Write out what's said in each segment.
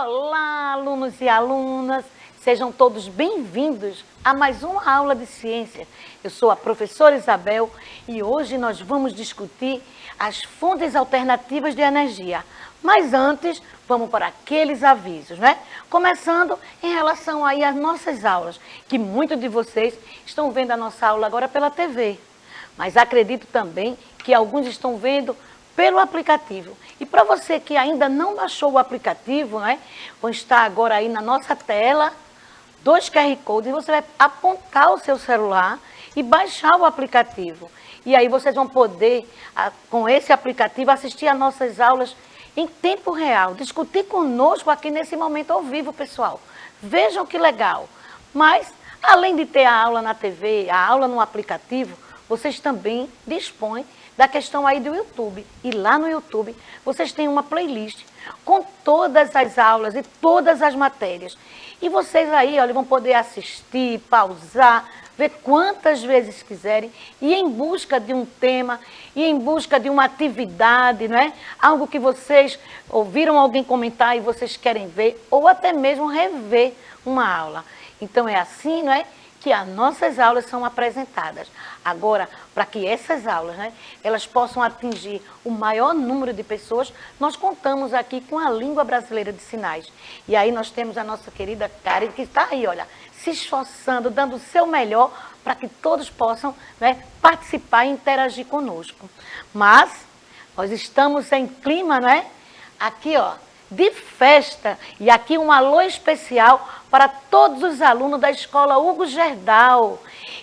Olá, alunos e alunas, sejam todos bem-vindos a mais uma aula de ciência. Eu sou a professora Isabel e hoje nós vamos discutir as fontes alternativas de energia. Mas antes, vamos para aqueles avisos, né? Começando em relação aí às nossas aulas, que muitos de vocês estão vendo a nossa aula agora pela TV. Mas acredito também que alguns estão vendo pelo aplicativo. E para você que ainda não baixou o aplicativo, né, vão estar agora aí na nossa tela, 2 QR Codes, e você vai apontar o seu celular e baixar o aplicativo. E aí vocês vão poder, com esse aplicativo, assistir às nossas aulas em tempo real, discutir conosco aqui nesse momento ao vivo, pessoal. Vejam que legal. Mas, além de ter a aula na TV, a aula no aplicativo, vocês também dispõem da questão aí do YouTube. E lá no YouTube, vocês têm uma playlist com todas as aulas e todas as matérias. E vocês aí, olha, vão poder assistir, pausar, ver quantas vezes quiserem, e em busca de um tema, e em busca de uma atividade, não é? Algo que vocês ouviram alguém comentar e vocês querem ver, ou até mesmo rever uma aula. Então é assim, não é, que as nossas aulas são apresentadas. Agora, para que essas aulas, né, elas possam atingir o maior número de pessoas, nós contamos aqui com a língua brasileira de sinais. E aí nós temos a nossa querida Karen, que está aí, olha, se esforçando, dando o seu melhor para que todos possam, né, participar e interagir conosco. Mas nós estamos em clima, né, aqui, ó, de festa, e aqui um alô especial para todos os alunos da Escola Hugo Gerdau,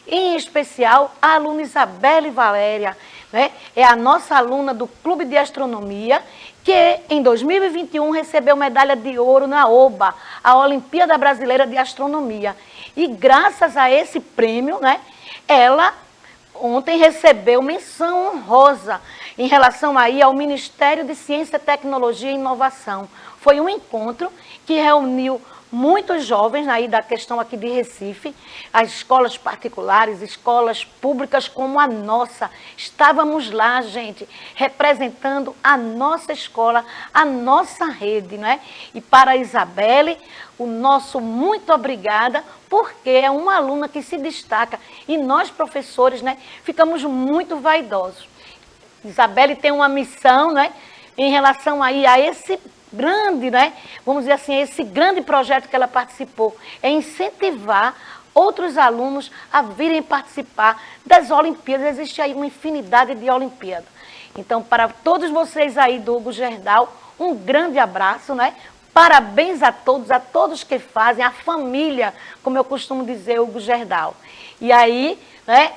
em especial a aluna Isabelle Valéria, né? É a nossa aluna do Clube de Astronomia, que em 2021 recebeu medalha de ouro na OBA, a Olimpíada Brasileira de Astronomia. E graças a esse prêmio, né, ela ontem recebeu menção honrosa em relação aí ao Ministério de Ciência, Tecnologia e Inovação. Foi um encontro que reuniu muitos jovens aí da questão aqui de Recife, as escolas particulares, escolas públicas como a nossa. Estávamos lá, gente, representando a nossa escola, a nossa rede, né? E para a Isabelle, o nosso muito obrigada, porque é uma aluna que se destaca e nós, professores, né, ficamos muito vaidosos. Isabelle tem uma missão, né, em relação aí a esse grande, né, vamos dizer assim, esse grande projeto que ela participou, é incentivar outros alunos a virem participar das Olimpíadas. Existe aí uma infinidade de Olimpíadas. Então, para todos vocês aí do Hugo Gerdau, um grande abraço, né? Parabéns a todos que fazem, a família, como eu costumo dizer, Hugo Gerdau. E aí, né,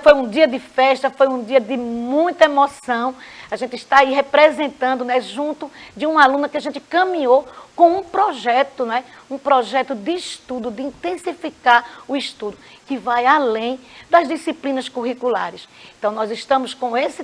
foi um dia de festa, foi um dia de muita emoção. A gente está aí representando, né, junto de uma aluna que a gente caminhou com um projeto, né, um projeto de estudo, de intensificar o estudo, que vai além das disciplinas curriculares. Então, nós estamos com esse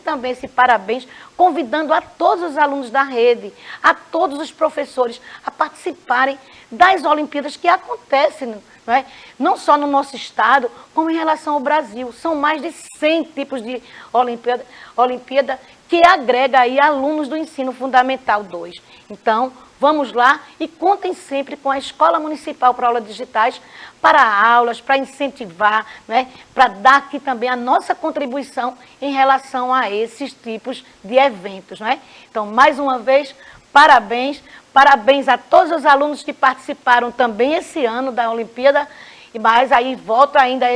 parabéns, convidando a todos os alunos da rede, a todos os professores a participarem das Olimpíadas que acontecem, não é? Não só no nosso estado, como em relação ao Brasil. São mais de 100 tipos de Olimpíada que agrega aí alunos do ensino fundamental 2. Então, vamos lá e contem sempre com a Escola Municipal para Aulas Digitais para aulas, para incentivar, né, para dar aqui também a nossa contribuição em relação a esses tipos de eventos, né? Então, mais uma vez, parabéns a todos os alunos que participaram também esse ano da Olimpíada, e mais aí volto ainda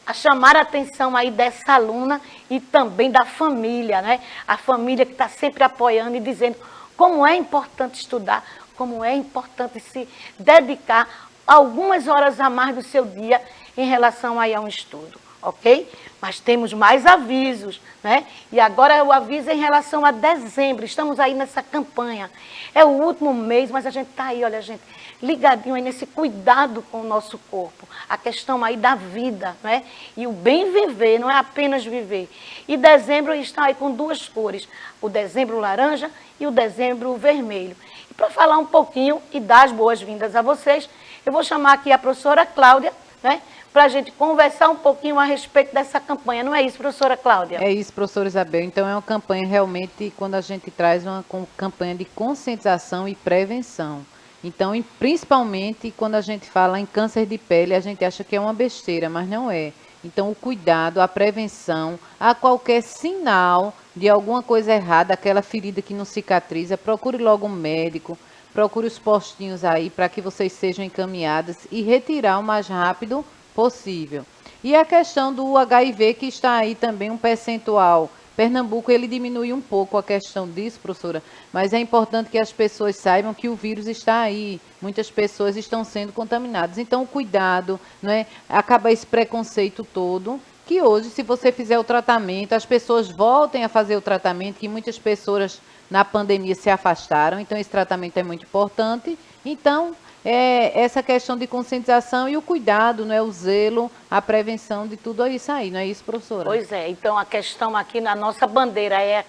a chamar a atenção aí dessa aluna e também da família, né? A família que está sempre apoiando e dizendo como é importante estudar, como é importante se dedicar algumas horas a mais do seu dia em relação aí a um estudo, ok? Mas temos mais avisos, né? E agora o aviso é em relação a dezembro. Estamos aí nessa campanha. É o último mês, mas a gente está aí, olha, gente, ligadinho aí nesse cuidado com o nosso corpo. A questão aí da vida, né? E o bem viver, não é apenas viver. E dezembro está aí com 2 cores, o dezembro laranja e o dezembro vermelho. E para falar um pouquinho e dar as boas-vindas a vocês, eu vou chamar aqui a professora Cláudia, né, para a gente conversar um pouquinho a respeito dessa campanha. Não é isso, professora Cláudia? É isso, professora Isabel. Então, é uma campanha realmente, quando a gente traz uma campanha de conscientização e prevenção. Então, principalmente quando a gente fala em câncer de pele, a gente acha que é uma besteira, mas não é. Então, o cuidado, a prevenção, a qualquer sinal de alguma coisa errada, aquela ferida que não cicatriza, procure logo um médico, procure os postinhos aí para que vocês sejam encaminhados e retirar o mais rápido possível. E a questão do HIV, que está aí também um percentual. Pernambuco, ele diminui um pouco a questão disso, professora, mas é importante que as pessoas saibam que o vírus está aí. Muitas pessoas estão sendo contaminadas. Então, cuidado, não é? Acaba esse preconceito todo, que hoje, se você fizer o tratamento, as pessoas voltem a fazer o tratamento, que muitas pessoas na pandemia se afastaram, então esse tratamento é muito importante. Então, essa questão de conscientização e o cuidado, não é, o zelo, a prevenção de tudo isso aí, não é isso, professora? Pois é, então a questão aqui na nossa bandeira é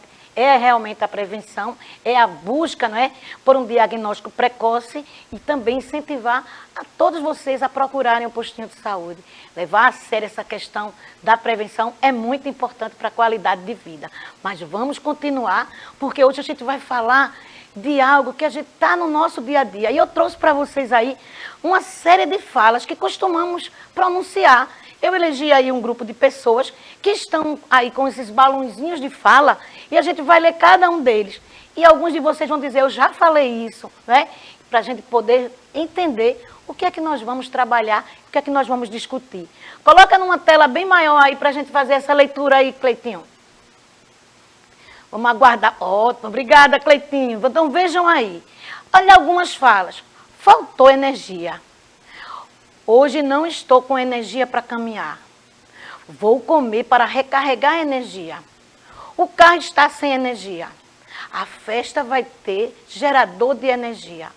realmente a prevenção, é a busca, não é, por um diagnóstico precoce e também incentivar a todos vocês a procurarem o postinho de saúde. Levar a sério essa questão da prevenção é muito importante para a qualidade de vida. Mas vamos continuar, porque hoje a gente vai falar de algo que a gente está no nosso dia a dia. E eu trouxe para vocês aí uma série de falas que costumamos pronunciar. Eu elegi aí um grupo de pessoas que estão aí com esses balãozinhos de fala e a gente vai ler cada um deles. E alguns de vocês vão dizer, eu já falei isso, né? Para a gente poder entender o que é que nós vamos trabalhar, o que é que nós vamos discutir. Coloca numa tela bem maior aí para a gente fazer essa leitura aí, Cleitinho. Vamos aguardar. Ótimo, obrigada, Cleitinho. Então vejam aí. Olha algumas falas. Faltou energia. Hoje não estou com energia para caminhar. Vou comer para recarregar a energia. O carro está sem energia. A festa vai ter gerador de energia.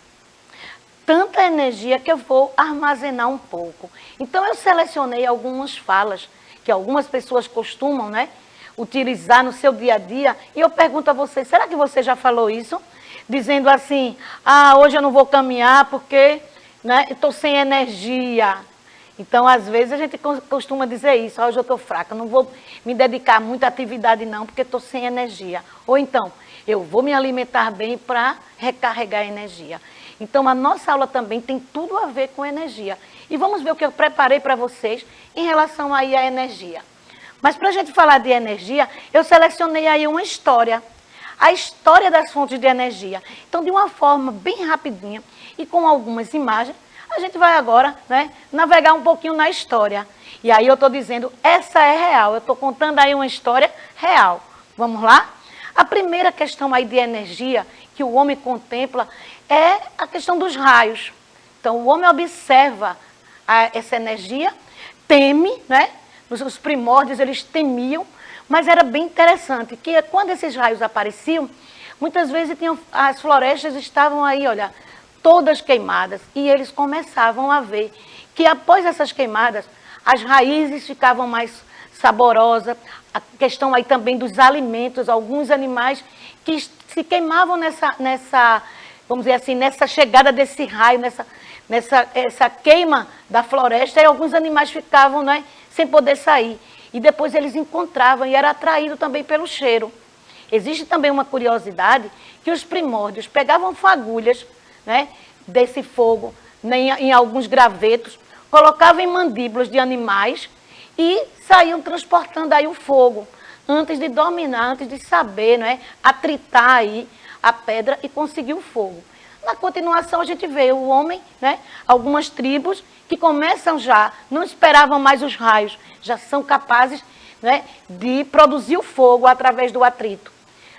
Tanta energia que eu vou armazenar um pouco. Então eu selecionei algumas falas que algumas pessoas costumam, né, utilizar no seu dia a dia. E eu pergunto a você, será que você já falou isso? Dizendo assim, hoje eu não vou caminhar porque, né, estou sem energia. Então, às vezes, a gente costuma dizer isso, hoje eu estou fraca, não vou me dedicar muito à atividade não, porque estou sem energia. Ou então, eu vou me alimentar bem para recarregar a energia. Então, a nossa aula também tem tudo a ver com energia. E vamos ver o que eu preparei para vocês em relação aí à energia. Mas para a gente falar de energia, eu selecionei aí uma história. A história das fontes de energia. Então, de uma forma bem rapidinha e com algumas imagens, a gente vai agora, né, navegar um pouquinho na história. E aí eu estou dizendo, essa é real. Eu estou contando aí uma história real. Vamos lá? A primeira questão aí de energia que o homem contempla é a questão dos raios. Então, o homem observa essa energia, teme, né? Os primórdios, eles temiam, mas era bem interessante, que quando esses raios apareciam, muitas vezes as florestas estavam aí, olha, todas queimadas, e eles começavam a ver que após essas queimadas, as raízes ficavam mais saborosas, a questão aí também dos alimentos, alguns animais que se queimavam nessa vamos dizer assim, nessa chegada desse raio, essa queima da floresta, e alguns animais ficavam, né, sem poder sair. E depois eles encontravam e era atraído também pelo cheiro. Existe também uma curiosidade que os primórdios pegavam fagulhas, né, desse fogo em alguns gravetos, colocavam em mandíbulas de animais e saíam transportando aí o fogo, antes de dominar, antes de saber, não é, atritar aí a pedra e conseguir o fogo. Na continuação a gente vê o homem, né, algumas tribos que começam já, não esperavam mais os raios, já são capazes, né, de produzir o fogo através do atrito.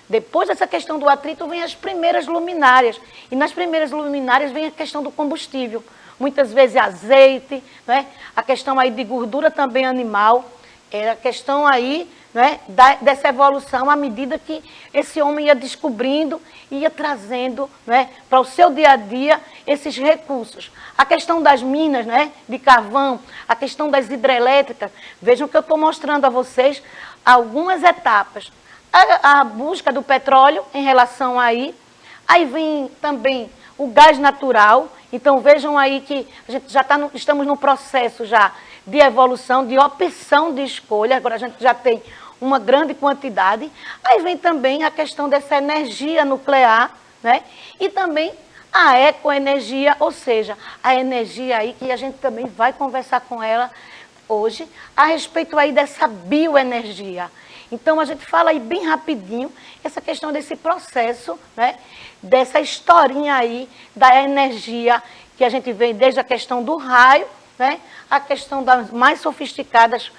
Depois dessa questão do atrito vem as primeiras luminárias. E nas primeiras luminárias vem a questão do combustível. Muitas vezes azeite, né? A questão aí de gordura também animal. É a questão aí, né, dessa evolução à medida que esse homem ia descobrindo e ia trazendo, né, para o seu dia a dia esses recursos. A questão das minas, né, de carvão, a questão das hidrelétricas. Vejam que eu estou mostrando a vocês algumas etapas. A busca do petróleo em relação aí vem também o gás natural, Então vejam aí que a gente já estamos no processo já de evolução, de opção de escolha, agora a gente já tem uma grande quantidade. Aí vem também a questão dessa energia nuclear, né? E também a ecoenergia, ou seja, a energia aí que a gente também vai conversar com ela hoje, a respeito aí dessa bioenergia. Então, a gente fala aí bem rapidinho essa questão desse processo, né? Dessa historinha aí da energia que a gente vê desde a questão do raio, né? A questão das mais sofisticadas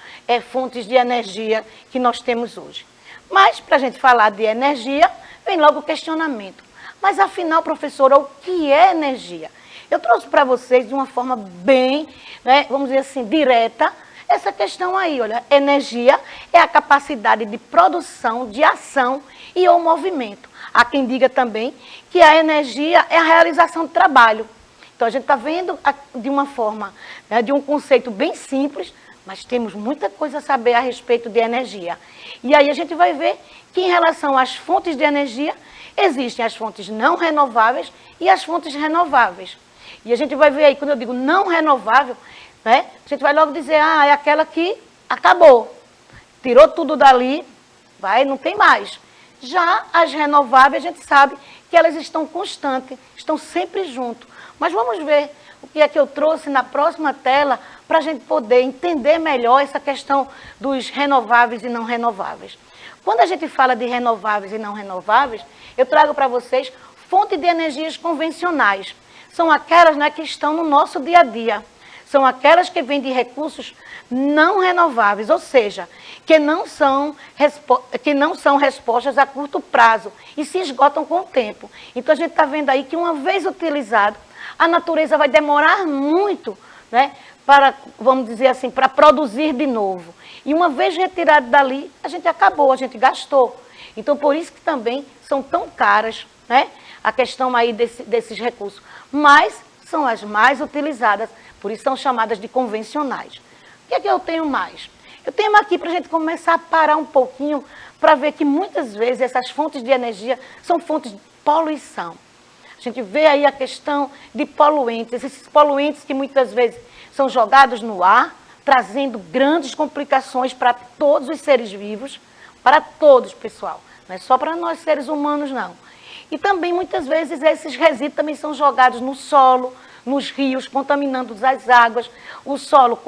fontes de energia que nós temos hoje. Mas, para a gente falar de energia, vem logo o questionamento. Mas, afinal, professora, o que é energia? Eu trouxe para vocês de uma forma bem, né, vamos dizer assim, direta, essa questão aí, olha, energia é a capacidade de produção, de ação e ou movimento. Há quem diga também que a energia é a realização do trabalho. Então, a gente está vendo de uma forma, né, de um conceito bem simples, mas temos muita coisa a saber a respeito de energia. E aí a gente vai ver que em relação às fontes de energia, existem as fontes não renováveis e as fontes renováveis. E a gente vai ver aí, quando eu digo não renovável, né, a gente vai logo dizer, é aquela que acabou, tirou tudo dali, não tem mais. Já as renováveis, a gente sabe que elas estão constantes, estão sempre junto. Mas vamos ver o que é que eu trouxe na próxima tela para a gente poder entender melhor essa questão dos renováveis e não renováveis. Quando a gente fala de renováveis e não renováveis, eu trago para vocês fontes de energias convencionais. São aquelas, né, que estão no nosso dia a dia. São aquelas que vêm de recursos não renováveis, ou seja, que não são respostas a curto prazo e se esgotam com o tempo. Então, a gente está vendo aí que uma vez utilizado, a natureza vai demorar muito, né, para, vamos dizer assim, para produzir de novo. E uma vez retirado dali, a gente acabou, a gente gastou. Então, por isso que também são tão caras, né, a questão aí desses recursos. Mas são as mais utilizadas, por isso são chamadas de convencionais. O que é que eu tenho mais? Eu tenho aqui para a gente começar a parar um pouquinho para ver que muitas vezes essas fontes de energia são fontes de poluição. A gente vê aí a questão de poluentes, esses poluentes que muitas vezes são jogados no ar, trazendo grandes complicações para todos os seres vivos, para todos, pessoal. Não é só para nós seres humanos, não. E também, muitas vezes, esses resíduos também são jogados no solo, nos rios, contaminando as águas, o solo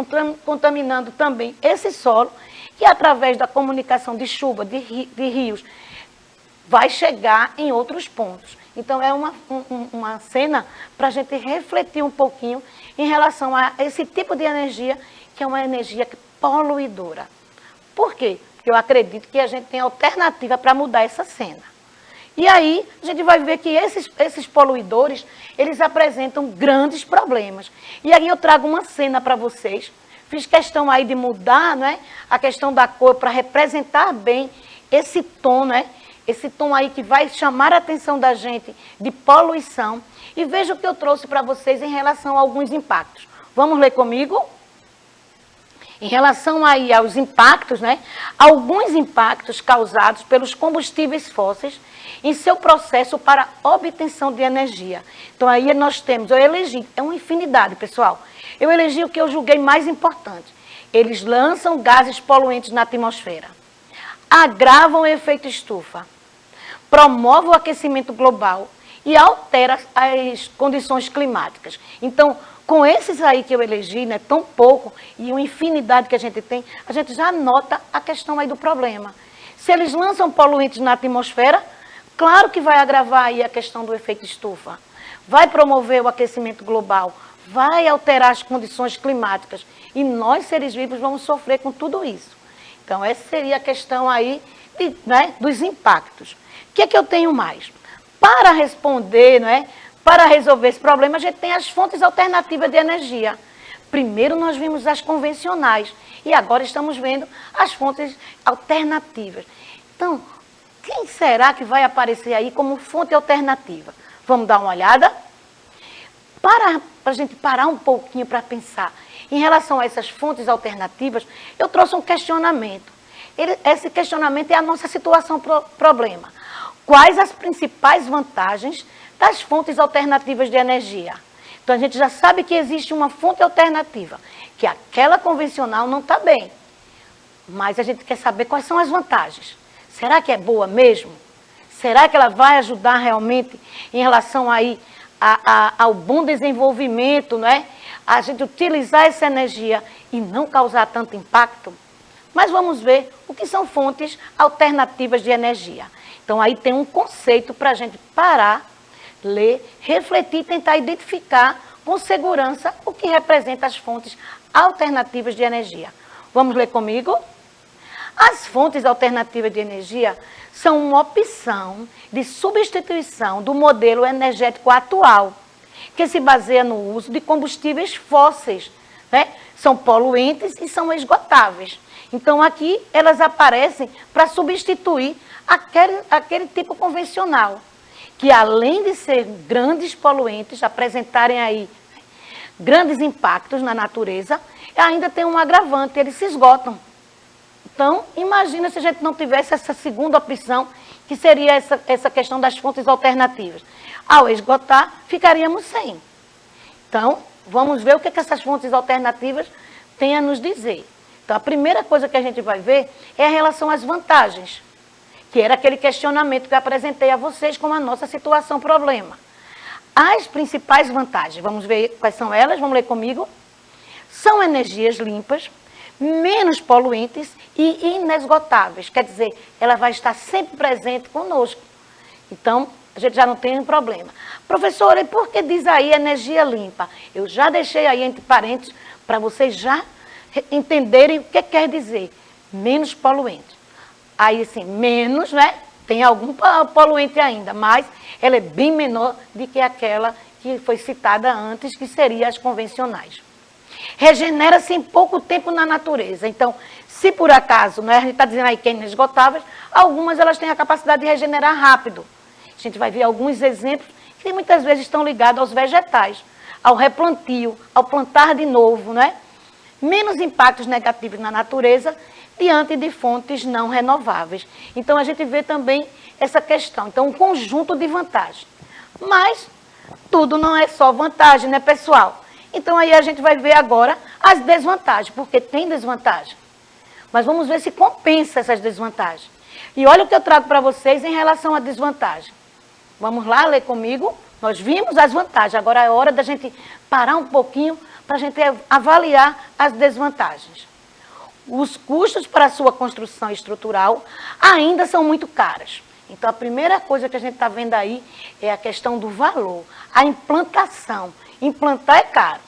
contaminando também esse solo, que através da comunicação de chuva, de rios, vai chegar em outros pontos. Então, é uma cena para a gente refletir um pouquinho em relação a esse tipo de energia, que é uma energia poluidora. Por quê? Porque eu acredito que a gente tem alternativa para mudar essa cena. E aí, a gente vai ver que esses poluidores, eles apresentam grandes problemas. E aí eu trago uma cena para vocês. Fiz questão aí de mudar, né, a questão da cor para representar bem esse tom, né? Esse tom aí que vai chamar a atenção da gente de poluição. E veja o que eu trouxe para vocês em relação a alguns impactos. Vamos ler comigo? Em relação aí aos impactos, né? Alguns impactos causados pelos combustíveis fósseis em seu processo para obtenção de energia. Então aí nós temos, eu elegi, é uma infinidade, pessoal. Eu elegi o que eu julguei mais importante. Eles lançam gases poluentes na atmosfera, agravam o efeito estufa, promovem o aquecimento global e alteram as condições climáticas. Então, com esses aí que eu elegi, né, tão pouco, e uma infinidade que a gente tem, a gente já nota a questão aí do problema. Se eles lançam poluentes na atmosfera, claro que vai agravar aí a questão do efeito estufa, vai promover o aquecimento global, vai alterar as condições climáticas, e nós, seres vivos, vamos sofrer com tudo isso. Então, essa seria a questão aí né, dos impactos. O que é que eu tenho mais? Para responder, não é? Para resolver esse problema, a gente tem as fontes alternativas de energia. Primeiro nós vimos as convencionais e agora estamos vendo as fontes alternativas. Então, quem será que vai aparecer aí como fonte alternativa? Vamos dar uma olhada? Para a gente parar um pouquinho para pensar em relação a essas fontes alternativas, eu trouxe um questionamento. Esse questionamento é a nossa situação problema. Quais as principais vantagens das fontes alternativas de energia? Então a gente já sabe que existe uma fonte alternativa, que aquela convencional não está bem. Mas a gente quer saber quais são as vantagens. Será que é boa mesmo? Será que ela vai ajudar realmente em relação aí ao bom desenvolvimento, não é? A gente utilizar essa energia e não causar tanto impacto? Mas vamos ver o que são fontes alternativas de energia. Então aí tem um conceito para a gente parar, ler, refletir e tentar identificar com segurança o que representa as fontes alternativas de energia. Vamos ler comigo? As fontes alternativas de energia são uma opção de substituição do modelo energético atual, que se baseia no uso de combustíveis fósseis, né? São poluentes e são esgotáveis. Então aqui elas aparecem para substituir aquele tipo convencional, que além de ser grandes poluentes, apresentarem aí grandes impactos na natureza, ainda tem um agravante, eles se esgotam. Então, imagina se a gente não tivesse essa segunda opção, que seria essa questão das fontes alternativas. Ao esgotar, ficaríamos sem. Então, vamos ver o que essas fontes alternativas têm a nos dizer. Então, a primeira coisa que a gente vai ver é a relação às vantagens, que era aquele questionamento que eu apresentei a vocês como a nossa situação problema. As principais vantagens, vamos ver quais são elas, vamos ler comigo. São energias limpas, menos poluentes e inesgotáveis. Quer dizer, ela vai estar sempre presente conosco. Então, a gente já não tem problema. Professora, e por que diz aí energia limpa? Eu já deixei aí entre parênteses para vocês já entenderem o que quer dizer. Menos poluente. Aí, assim, menos, né? Tem algum poluente ainda, mas ela é bem menor do que aquela que foi citada antes, que seriam as convencionais. Regenera-se em pouco tempo na natureza. Então, se por acaso, né, a gente está dizendo aí que é inesgotáveis, algumas elas têm a capacidade de regenerar rápido. A gente vai ver alguns exemplos que muitas vezes estão ligados aos vegetais, ao replantio, ao plantar de novo, né? Menos impactos negativos na natureza diante de fontes não renováveis. Então, a gente vê também essa questão. Então, um conjunto de vantagens. Mas, tudo não é só vantagem, né, pessoal? Então, aí a gente vai ver agora as desvantagens, porque tem desvantagem. Mas vamos ver se compensa essas desvantagens. E olha o que eu trago para vocês em relação à desvantagem. Vamos lá, ler comigo. Nós vimos as vantagens, agora é hora da gente parar um pouquinho para a gente avaliar as desvantagens. Os custos para a sua construção estrutural ainda são muito caros. Então, a primeira coisa que a gente está vendo aí é a questão do valor, a implantação. Implantar é caro.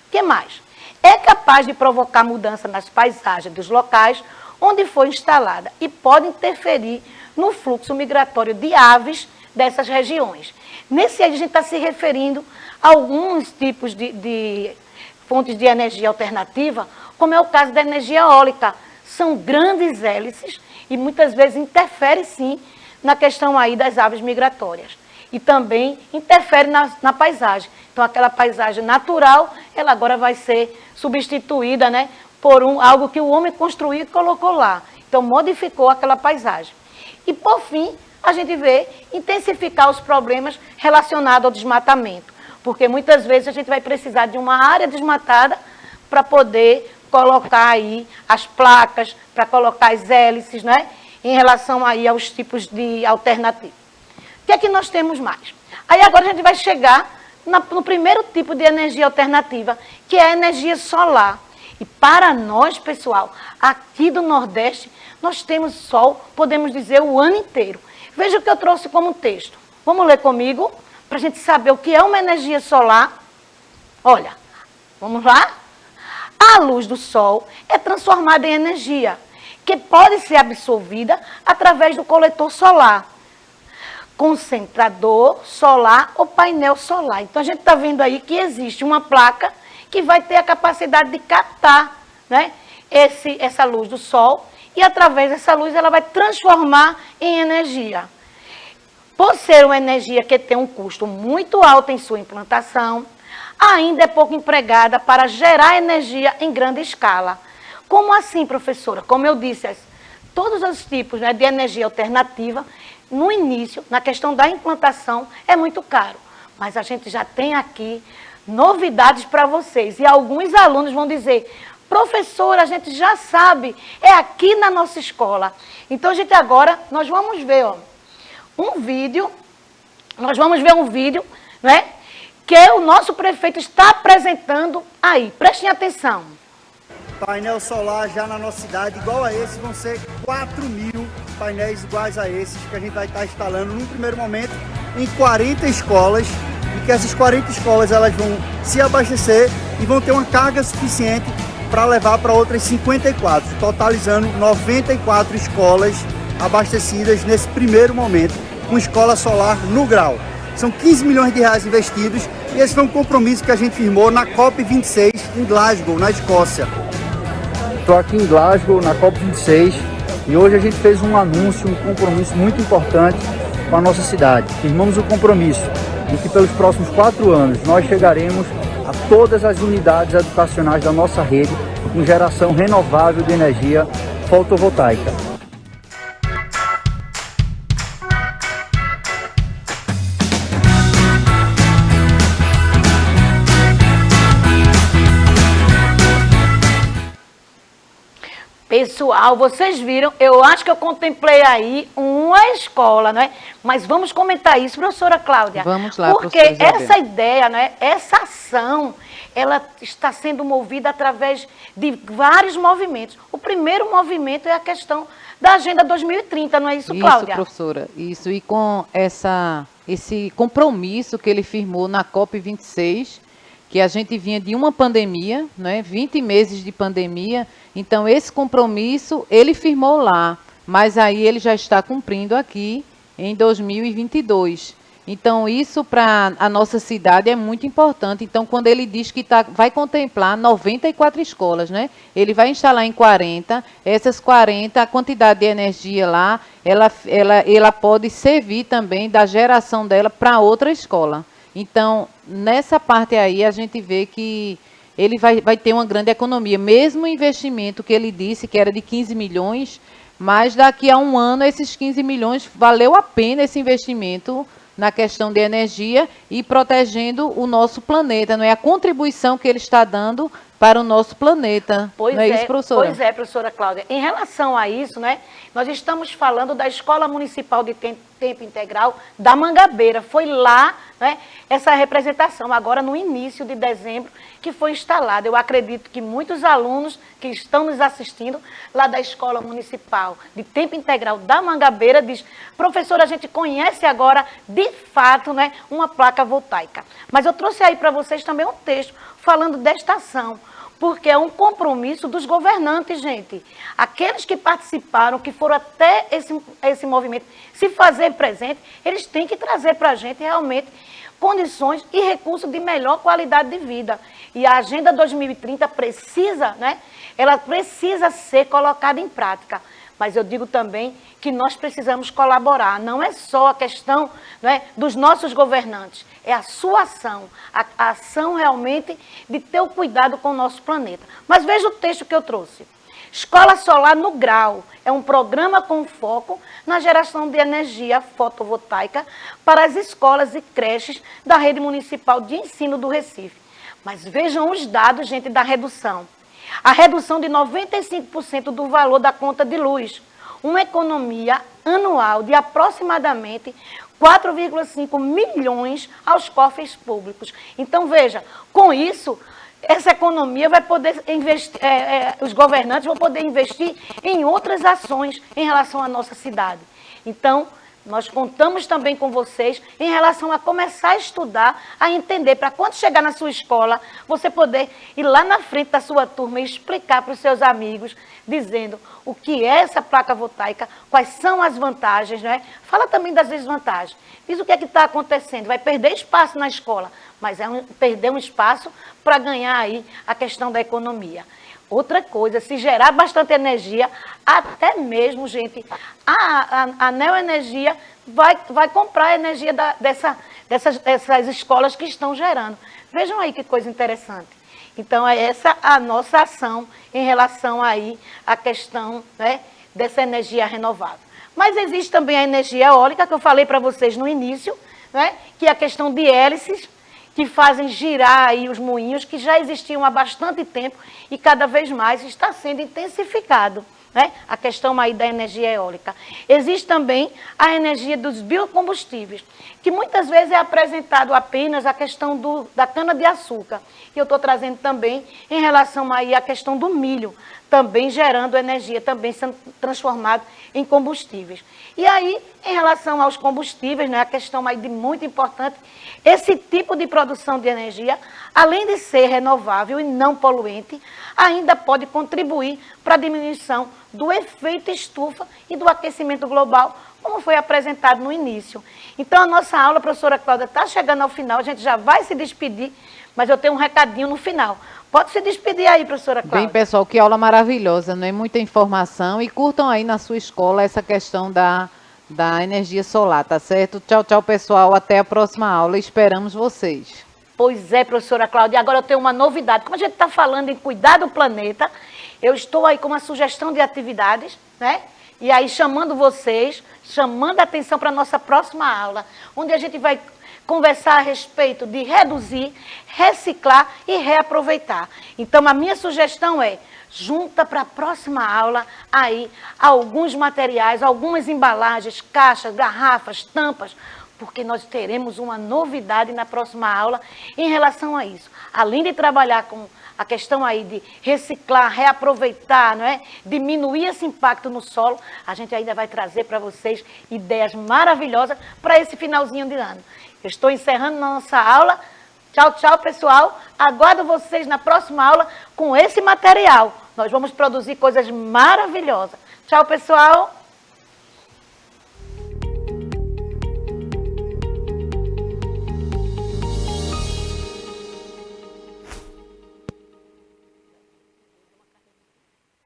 O que mais? É capaz de provocar mudança nas paisagens dos locais onde foi instalada e pode interferir no fluxo migratório de aves dessas regiões. Nesse aí a gente está se referindo a alguns tipos de fontes de energia alternativa, como é o caso da energia eólica. São grandes hélices e muitas vezes interfere sim na questão aí das aves migratórias. E também interfere na paisagem. Então, aquela paisagem natural, ela agora vai ser substituída, né, por algo que o homem construiu e colocou lá. Então, modificou aquela paisagem. E, por fim, a gente vê intensificar os problemas relacionados ao desmatamento. Porque muitas vezes a gente vai precisar de uma área desmatada para poder colocar aí as placas, para colocar as hélices, né, em relação aí aos tipos de alternativas. O que é que nós temos mais? Aí agora a gente vai chegar no primeiro tipo de energia alternativa, que é a energia solar. E para nós, pessoal, aqui do Nordeste, nós temos sol, podemos dizer, o ano inteiro. Veja o que eu trouxe como texto. Vamos ler comigo, para a gente saber o que é uma energia solar. Olha, vamos lá? A luz do sol é transformada em energia, que pode ser absorvida através do coletor solar, concentrador solar ou painel solar. Então, a gente está vendo aí que existe uma placa que vai ter a capacidade de captar, né, essa luz do sol e, através dessa luz, ela vai transformar em energia. Por ser uma energia que tem um custo muito alto em sua implantação, ainda é pouco empregada para gerar energia em grande escala. Como assim, professora? Como eu disse, todos os tipos, né, de energia alternativa, no início, na questão da implantação, é muito caro. Mas a gente já tem aqui novidades para vocês. E alguns alunos vão dizer, professora, a gente já sabe, é aqui na nossa escola. Então, gente, agora nós vamos ver, ó, um vídeo, né, que o nosso prefeito está apresentando aí. Prestem atenção. Painel solar já na nossa cidade, igual a esse, vão ser 4.000 painéis iguais a esses que a gente vai estar instalando num primeiro momento em 40 escolas, e que essas 40 escolas elas vão se abastecer e vão ter uma carga suficiente para levar para outras 54, totalizando 94 escolas abastecidas nesse primeiro momento, com escola solar no grau. São 15 milhões de reais investidos e esse foi um compromisso que a gente firmou na COP26 em Glasgow, na Escócia. Estou aqui em Glasgow, na COP26, e hoje a gente fez um anúncio, um compromisso muito importante com a nossa cidade. Firmamos o compromisso de que pelos próximos 4 anos nós chegaremos a todas as unidades educacionais da nossa rede com geração renovável de energia fotovoltaica. Pessoal, vocês viram, eu acho que eu contemplei aí uma escola, não é? Mas vamos comentar isso, professora Cláudia. Vamos lá, porque professora essa ideia, não é? Essa ação, ela está sendo movida através de vários movimentos. O primeiro movimento é a questão da Agenda 2030, não é isso, Cláudia? Isso, professora, isso. E com esse compromisso que ele firmou na COP26, que a gente vinha de uma pandemia, né, 20 meses de pandemia, então esse compromisso ele firmou lá, mas aí ele já está cumprindo aqui em 2022. Então isso para a nossa cidade é muito importante. Então quando ele diz que vai contemplar 94 escolas, né, ele vai instalar em 40, essas 40, a quantidade de energia lá, ela pode servir também da geração dela para outra escola. Então, nessa parte aí, a gente vê que ele vai ter uma grande economia. Mesmo o investimento que ele disse, que era de 15 milhões, mas daqui a um ano, esses 15 milhões, valeu a pena esse investimento na questão de energia e protegendo o nosso planeta. Não é a contribuição que ele está dando para o nosso planeta. Pois não é isso, professora? Pois é, professora Cláudia. Em relação a isso, né, nós estamos falando da Escola Municipal de Tempo Integral da Mangabeira. Foi lá, né, essa representação, agora no início de dezembro, que foi instalada. Eu acredito que muitos alunos que estão nos assistindo lá da Escola Municipal de Tempo Integral da Mangabeira diz, professora, a gente conhece agora, de fato, né, uma placa voltaica. Mas eu trouxe aí para vocês também um texto falando desta ação, porque é um compromisso dos governantes, gente. Aqueles que participaram, que foram até esse movimento se fazer presente, eles têm que trazer para a gente realmente condições e recursos de melhor qualidade de vida. E a Agenda 2030 precisa, né? Ela precisa ser colocada em prática. Mas eu digo também que nós precisamos colaborar. Não é só a questão, né, dos nossos governantes, é a sua ação, a ação realmente de ter o cuidado com o nosso planeta. Mas veja o texto que eu trouxe. Escola Solar no Grau é um programa com foco na geração de energia fotovoltaica para as escolas e creches da rede municipal de ensino do Recife. Mas vejam os dados, gente, da redução. A redução de 95% do valor da conta de luz, uma economia anual de aproximadamente 4,5 milhões aos cofres públicos. Então, veja, com isso, essa economia vai poder investir, os governantes vão poder investir em outras ações em relação à nossa cidade. Então, nós contamos também com vocês em relação a começar a estudar, a entender, para quando chegar na sua escola, você poder ir lá na frente da sua turma e explicar para os seus amigos, dizendo o que é essa placa voltaica, quais são as vantagens, né? Fala também das desvantagens. Diz o que é que está acontecendo. Vai perder espaço na escola, mas perder um espaço para ganhar aí a questão da economia. Outra coisa, se gerar bastante energia, até mesmo, gente, a Neoenergia vai comprar a energia dessas escolas que estão gerando. Vejam aí que coisa interessante. Então, é essa a nossa ação em relação aí à questão, né, dessa energia renovável. Mas existe também a energia eólica, que eu falei para vocês no início, né, que é a questão de hélices, que fazem girar aí os moinhos que já existiam há bastante tempo e cada vez mais está sendo intensificado, né? A questão aí da energia eólica. Existe também a energia dos biocombustíveis, que muitas vezes é apresentado apenas a questão da cana-de-açúcar. E eu estou trazendo também em relação aí à questão do milho, também gerando energia, também sendo transformado em combustíveis. E aí, em relação aos combustíveis, né, a questão aí de muito importante, esse tipo de produção de energia, além de ser renovável e não poluente, ainda pode contribuir para a diminuição do efeito estufa e do aquecimento global, como foi apresentado no início. Então, a nossa aula, professora Cláudia, está chegando ao final, a gente já vai se despedir, mas eu tenho um recadinho no final. Pode se despedir aí, professora Cláudia. Bem, pessoal, que aula maravilhosa, não é? Muita informação. E curtam aí na sua escola essa questão da energia solar, tá certo? Tchau, tchau, pessoal. Até a próxima aula. Esperamos vocês. Pois é, professora Cláudia. Agora eu tenho uma novidade. Como a gente está falando em cuidar do planeta, eu estou aí com uma sugestão de atividades, né? E aí chamando vocês, chamando a atenção para a nossa próxima aula, onde a gente vai conversar a respeito de reduzir, reciclar e reaproveitar. Então, a minha sugestão é, junta para a próxima aula aí alguns materiais, algumas embalagens, caixas, garrafas, tampas, porque nós teremos uma novidade na próxima aula em relação a isso. Além de trabalhar com a questão aí de reciclar, reaproveitar, não é? Diminuir esse impacto no solo, a gente ainda vai trazer para vocês ideias maravilhosas para esse finalzinho de ano. Eu estou encerrando nossa aula. Tchau, tchau, pessoal. Aguardo vocês na próxima aula com esse material. Nós vamos produzir coisas maravilhosas. Tchau, pessoal.